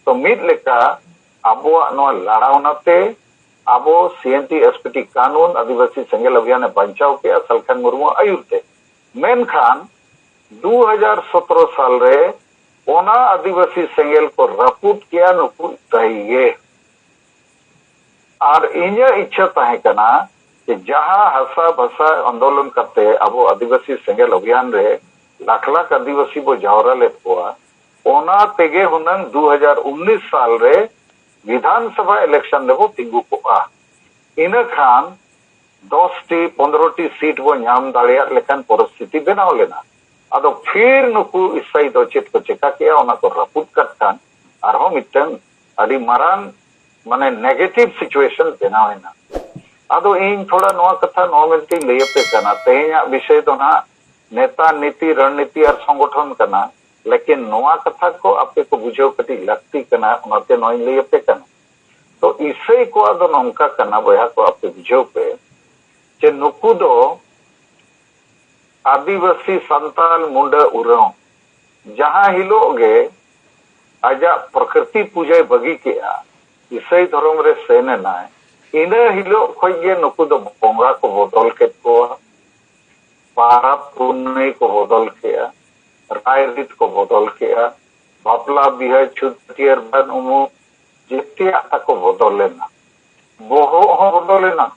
तो मिद लेका आबोआ नोआ लड़ावनाते आबो सीएनटी एसपीटी कानून आदिवासी सेंगेल अभियान बचाव के सलखान मुर्मू आयुरते मेनखान 2017 साल रे ओना आदिवासी सेंगेल को रपूट किया नुकु तहिए और इन्या इच्छा तहे कना कि जहां हसा भसा आंदोलन करते अब आदिवासी सेंगेल अभियान रे लाख लाख आदिवासी बो जावरा ले कोआ ओना तेगे हुनंग 2019 साल रे विधानसभा इलेक्शन ले बो तिंगु कोआ इना खान 10 टी 15 टी सीट बो नाम दाड़िया लेकिन परिस्थिति बनाव लेना अदो फिर नुकु इसाई दो चेत को चेका किया ओना को रपूट करतान आरहो मिटन अडी मारान माने नेगेटिव सिचुएशन बनावेना अदो इन थोड़ा नवा कथा नॉर्मलिटी लेयपे कना तेया विषय तो ना नेता नीति रणनीति और संगठन कना लेकिन नवा कथा को आपे को बुझाव कटी लगती कना उनते नोई लेयपे कना तो इसे को अदो नंका कना बया को आपे बुझाव पे जे नुकु दो आदिवासी संताल मुंडा उराव जहां हिलोगे आजा प्रकृति पूजा बगी केया इसाई धर्म रे सेने नाय इना हिलो खोजे नुकु दो बोंगा को बदल के को पारा पुन्ने को बदल किया रायरित को बदल किया बापला बिहा छुटियर बन उमु जेते आता को बदल लेना बोहो हो बदल लेना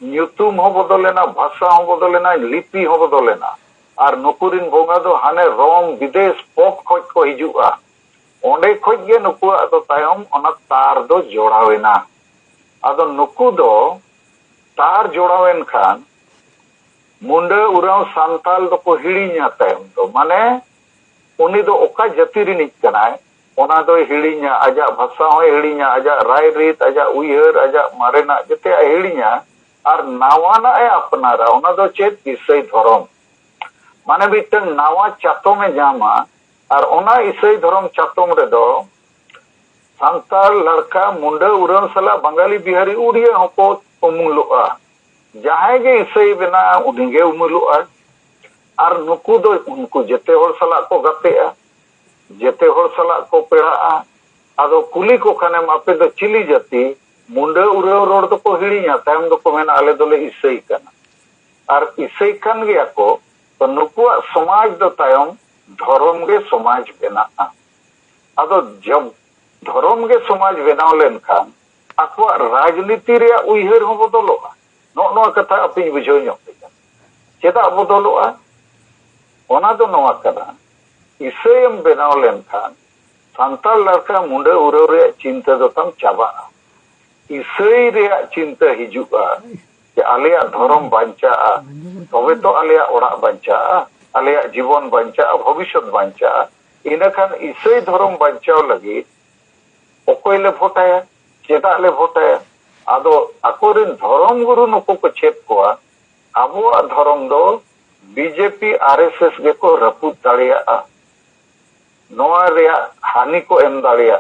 न्यूतुम हो बदल लेना भाषा हो बदल लेना लिपि हो बदल लेना और नुकुरिन बोंगा दो हाने रोम विदेश पोक खोज को हिजुआ ओंडे खोज गे नुकु आदो तायम ओना तार दो जोड़ावेना आदो नुकु दो तार जोड़ावेन खान मुंडा उराव सांताल दो को हिड़ीña तायम दो माने उनी दो ओका जाति रिनिज कनाय ओना दो हिड़ीña आजा भाषा हो हिड़ीña आजा राय रीत आजा उयहर आजा मारेना जते हिड़ीña और नावाना ए अपनारा ओना दो चेत इसाई धर्म माने बिटन नावा चातो में जामा और ओना इसाई धर्म चातोम रे दो सांताल लड़का मुंडा उराव सला बंगाली बिहारी उड़िया होको उमुलुआ जहां गे इसाई बिना उडिगे उमुलुआ और नुकु दो उनको जेते होर सला को गतेआ जेते होर सला को पेड़ा आदो कुली को खाने मापे दो चिली जाती मुंडा उराव रोड दो को हिड़ीña तायम दो को मेना आले दोले इसाई कना और इसाई कन गया को तो नुकुआ समाज दो तायम धर्म गे समाज बेना आदो जब धर्म गे समाज बेनाव लेन खान आकुआ राजनीति रे उयहर हो बदलोआ नो कथा अपनी बुझो चेदा बदलोआ ओना दो नवा कना इसेम बेनाव लेन खान सांताल लड़का मुंडा उराव रे चिंता दो तम चाबा इसाई रे चिंता हिजुआ कि आलिया धर्म बांचा तबे तो आलिया ओड़ा बांचा आलिया जीवन बांचा भविष्य बांचा इना खान इसाई धर्म बांचाव लगी ओकोयले भोटाया चेदा ले भोटाया आदो अकोरिन धर्म गुरु नुको को चेत कोआ आबो धर्म दो बीजेपी आरएसएस गे को रपूट दाड़िया नोआ रेया हानि को एम दाड़िया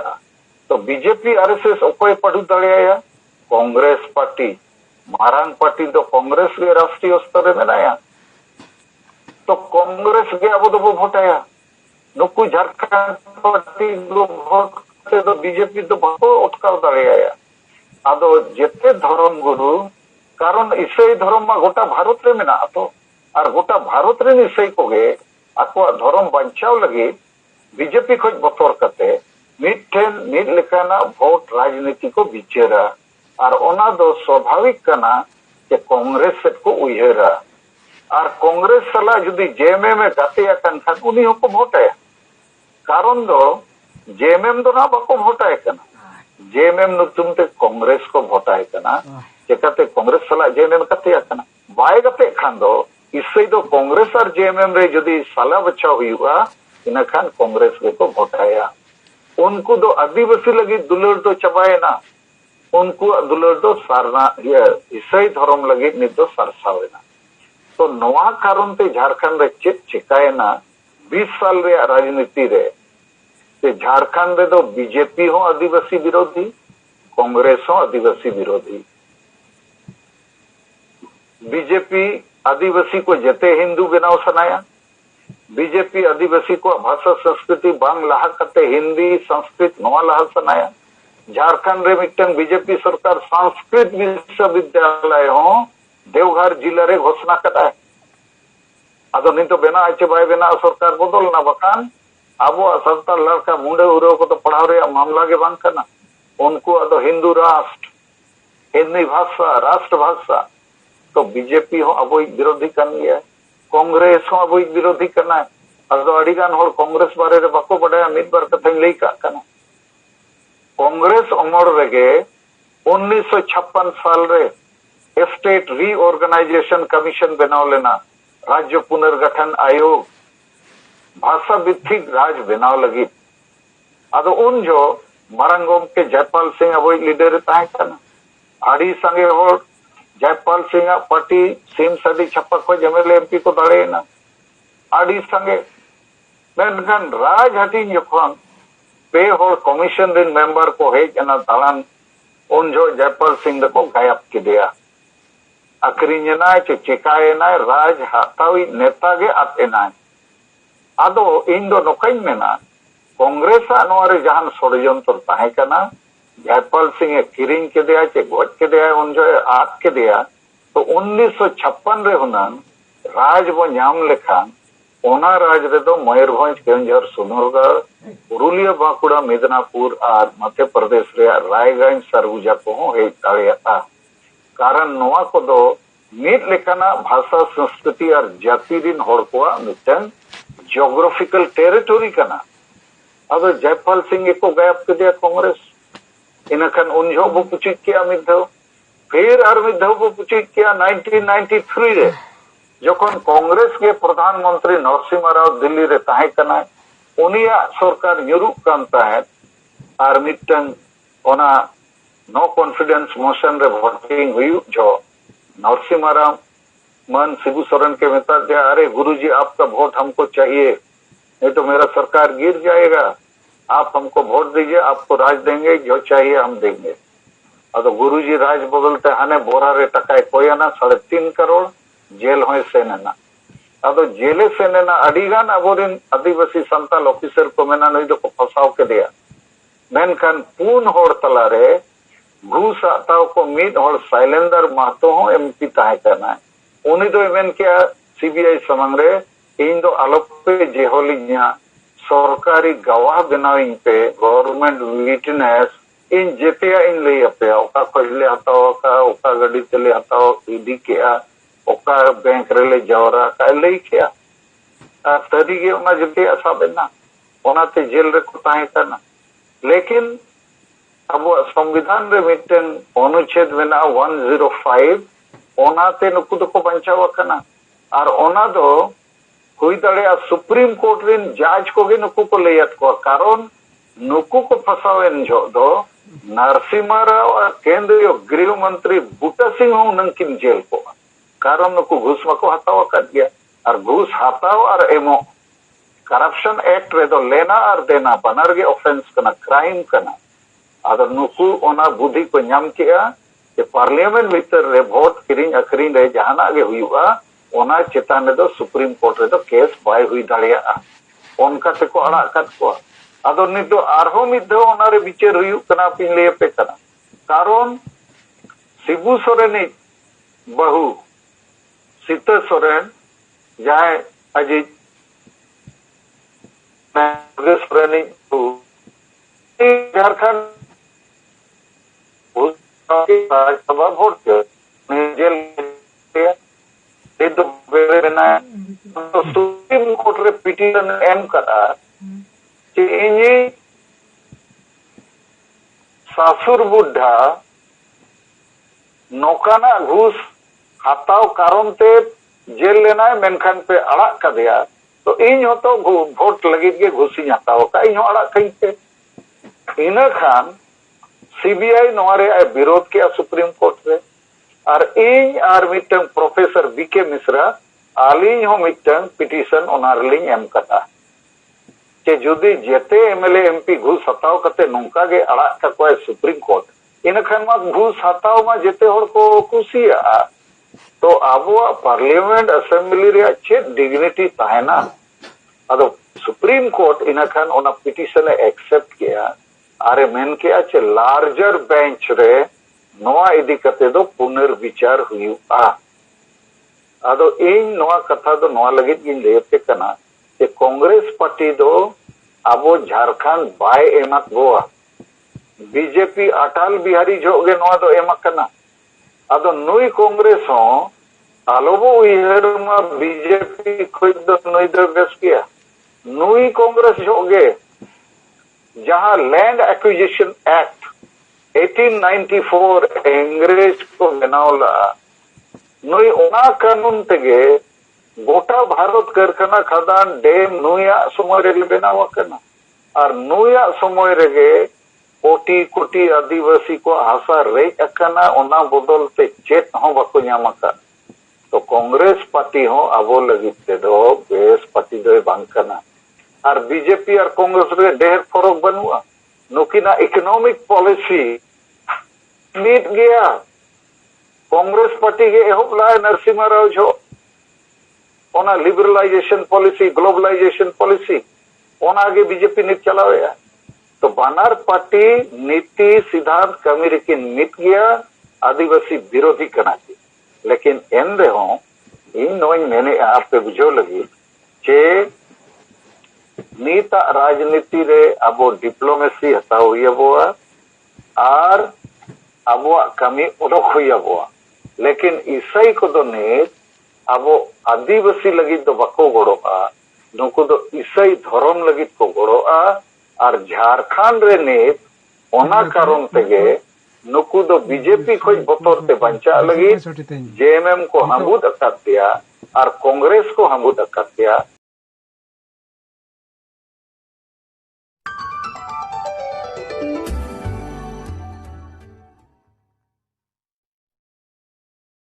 तो बीजेपी आरएसएस ओकोय पड़ू दाड़िया कांग्रेस पार्टी मारांग पार्टी दो कांग्रेस गे राष्ट्रीय स्तर रे मेनाया तो कांग्रेस गे आबो दो भोटाया नुकु झारखंड पार्टी दो भोट तो बीजेपी तो बाको अटकाव दाड़िया आदो जेते धर्म गुरु कारण इसाई धर्म मा गोटा भारत रे मेना तो और गोटा भारत रे इसाई कोगे आको धर्म बचाव लगी बीजेपी खोज बतोर कते मिठेन मिड लेकाना वोट राजनीति को बिचेरा और ओना दो स्वाभाविक कना के कांग्रेस सेट को उयहरा और कांग्रेस सला जुदी जेएमएम में गाते कन खान उनी को भोटे कारण दो जेएमएम दो ना बाको भोटाय कना जेएमएम नुतुम ते कांग्रेस को भोटाय कना चेकाते कांग्रेस सला जेएमएम कते कना बाय गते खान दो इससे दो कांग्रेस और जेएमएम रे जदी साला बच्चा हुआ इना खान कांग्रेस को भोटाया उनको दो आदिवासी लगी दुलर दो चबाए ना उनको दुलर दो सारना ये ईसाई धर्म लगी नित दो सरसावेना तो नवा कारण ते झारखंड रे चेत चिकाए ना 20 साल रे राजनीति रे ते झारखंड रे दो बीजेपी हो आदिवासी विरोधी कांग्रेस हो आदिवासी विरोधी बीजेपी आदिवासी को जते हिंदू बनाव सनाया बीजेपी आदिवासी को भाषा संस्कृति बांग लाहा कते हिंदी संस्कृत नवा लाहा सनाया झारखंड रे मिटन बीजेपी सरकार संस्कृत विश्वविद्यालय हो देवघर जिला रे घोषणा कदा है आदो नितो बेना आचे बाय बेना सरकार बदल ना बकान आबो संताल लड़का मुंडे उरो को तो पढ़ाव रे मामला के बांग करना उनको आदो हिंदू राष्ट्र हिंदी भाषा राष्ट्र भाषा तो बीजेपी हो अब विरोधी कर कांग्रेस हो अब विरोधी करना है अदो अड़ीगान होड़ कांग्रेस बारे रे बाको बड़ा मिद बार कथा लई का करना कांग्रेस अमर रेगे 1956 साल रे स्टेट रीऑर्गेनाइजेशन कमीशन बनाव लेना राज्य पुनर्गठन आयोग भाषा भित्तिक राज बनाव लगी अदो उन जो मारंगोम के जयपाल सिंह अब लीडर ताहे करना आड़ी संगे होड़ जयपाल सिंह पार्टी सीम सदी छप्पा को एमएलए एमपी को दाड़ेना आड़ी संगे मेनखान राज हटी जखन पे होड़ कमीशन रिन मेंबर को हेजना दालान उन जो जयपाल सिंह को गायब किदेया अक्रिंजना चिकायना राज हातावी नेता गे आतेना आदो इन दो नोकाइन मेना कांग्रेस नोरे जहान षड्यंत्र ताहे कना जयपाल सिंह किरिंग केदेया चे गोज केदेया उन जो आद केदेया तो 1956 रे हुनान राज बो नाम लेखान ओना राज रे दो मयूरभंज केंझर सुनरगढ़ पुरुलिया बांकुड़ा मिदनापुर और मध्य प्रदेश रे रायगंज सरगुजा को हे दाड़ेया कारण नोआ को दो मिद लेखाना भाषा संस्कृति और जाति रिन होड़ को मिटन जियोग्राफिकल टेरिटोरी कना अब जयपाल सिंह को गायब केदेया कांग्रेस इनखान उन जो बो पुचित किया मिद्धव फिर और मिद्धव बो पुचित किया 1993 रे जखन कांग्रेस के प्रधानमंत्री नरसिम्हा राव दिल्ली रे ताहे कना उनिया सरकार न्यूरुक कान ताहे और मिटन ओना नो कॉन्फिडेंस मोशन रे वोटिंग हुई जो नरसिम्हा राव मन शिबू सोरेन के मेता दिया अरे गुरुजी आपका वोट हमको चाहिए नहीं तो मेरा सरकार गिर जाएगा आप हमको वोट दीजिए आपको राज देंगे जो चाहिए हम देंगे अदो गुरुजी राज बदलते हाने बोरा रे टकाय कोयना 3.5 करोड़ जेल होय सेनेना अदो जेले सेनेना अडीगान अबोरिन आदिवासी संताल ऑफिसर को मेना नई दो को फसाव के दिया मेनखान पून होड़ तलारे घूस आताव को मीद होड़ साइलेंदर महतो हो एमपी ताहे करना है उनी दो इवेन क्या सीबीआई समंग रे इन दो आलोपे जेहोलिया सरकारी गवाह बनाविंग पे गवर्नमेंट विटनेस इन जेतिया इन ले पे ओका खोजले हताओ का ओका गड्डी चले हताओ ईडी केया ओका बैंक रे ले जावरा का ले केया तरी के ओना जेतिया साबेना ओनाते जेल रे को ताहे करना लेकिन अब संविधान रे मिटन अनुच्छेद मेना 105 ओनाते नुकु दो को बंचाव करना और ओना दो हुई दाड़े सुप्रीम कोर्ट रिन जज को नुकु को लेयत को कारण नुकु को फसावेन जो दो नरसिम्हा राव और केंद्रीय गृह मंत्री बूटा सिंह हो नंकिन जेल को कारण नुकु घूस को हताव कर दिया और घूस हताव और एमो करप्शन एक्ट रे दो लेना और देना बनर के ऑफेंस कना क्राइम कना अदर नुकु ओना बुद्धि को नाम किया कि पार्लियामेंट भीतर रे वोट किरिंग अखरिंग रे जहाना गे हुआ ओना चेतान रे दो सुप्रीम कोर्ट रे दो केस बाय हुई दाड़िया ओनका ते को अड़ा कत को अदो नितो आरहो मिद्धो ओना रे विचार हुई कना पिन ले पे कना कारण शिबू सोरेन बहु सीता सोरेन जाए अजित सोरेन झारखंड राज्यसभा वोट जेल तो सुप्रीम कोर्ट रे पिटीशन एम करा कि इनी सासुर बुढ़ा नौकाना घूस हताव कारण ते जेल लेना है मेनखान पे अड़ा का दिया तो इन हो तो वोट लगी के घुसी हताव का इन अड़ा कहीं पे इन खान सीबीआई नोरे विरोध किया सुप्रीम कोर्ट रे और इन और मिटन प्रोफेसर बीके मिश्रा आलिन हो मिटन पिटीशन ओनारलिंग एम कता के जुदी जेते एमएलए एमपी घूस हताव कते नोंका गे अड़ा का कोई सुप्रीम कोर्ट इन खान मा घूस हताव मा जेते होड़ को कुसिया तो अब पार्लियामेंट असेंबली रे अच्छे डिग्निटी ताहेना अदो सुप्रीम कोर्ट इना खान ओना पिटिशन एक्सेप्ट किया आरे मेन किया चे लार्जर बेंच रे नोआ इदी कते दो पुनर्विचार हुआ अदो इन नोआ कथा दो नोआ लगित गिन लेते कना जे कांग्रेस पार्टी दो अबो झारखंड बाय एमत गोआ बीजेपी अटल बिहारी जोगे नोआ दो एमत कना अदो नुई कांग्रेस हो आलोबो उयहरमा बीजेपी खुद दो नुई दो बेस किया नुई कांग्रेस जोगे जहां लैंड एक्विजिशन एक्ट 1894 अंग्रेज को बनावला नुई ओना कानून तेगे गोटा भारत कारखाना खदान डैम नुया समय रे बनावा कना और नुया समय रे कोटी कोटी आदिवासी को हासा रेज अकना ओना बदल ते चेत हो बाको न्यामका तो कांग्रेस पार्टी हो आबो लगित ते दो बेस पार्टी दो बांकना और बीजेपी और कांग्रेस रे ढेर फरक बनुआ नुकिना इकोनॉमिक पॉलिसी मीट गया कांग्रेस पार्टी के एहब लाए नरसिम्हा राव जो ओना लिबरलाइजेशन पॉलिसी ग्लोबलाइजेशन पॉलिसी ओना आगे बीजेपी नीत चलावे तो बानार पार्टी नीति सिद्धांत कमी रे मीट गया आदिवासी विरोधी कना की लेकिन एन रे हो इन नोइन मैंने आप पे बुझो लगी जे नीता राजनीति रे अबो डिप्लोमेसी हताव हुईबोआ और अबो कमी उडोक हुईबोआ लेकिन ईसाई को दो नीत अबो आदिवासी लगित दो बको गोड़ोआ नुकु दो ईसाई धर्म लगित को गोड़ोआ और झारखंड रे नीत ओना कारण तेगे नुकु दो बीजेपी खोज बतौर ते बंचा लगी जेएमएम को हंबुद अकातिया और कांग्रेस को हंबुद अकातिया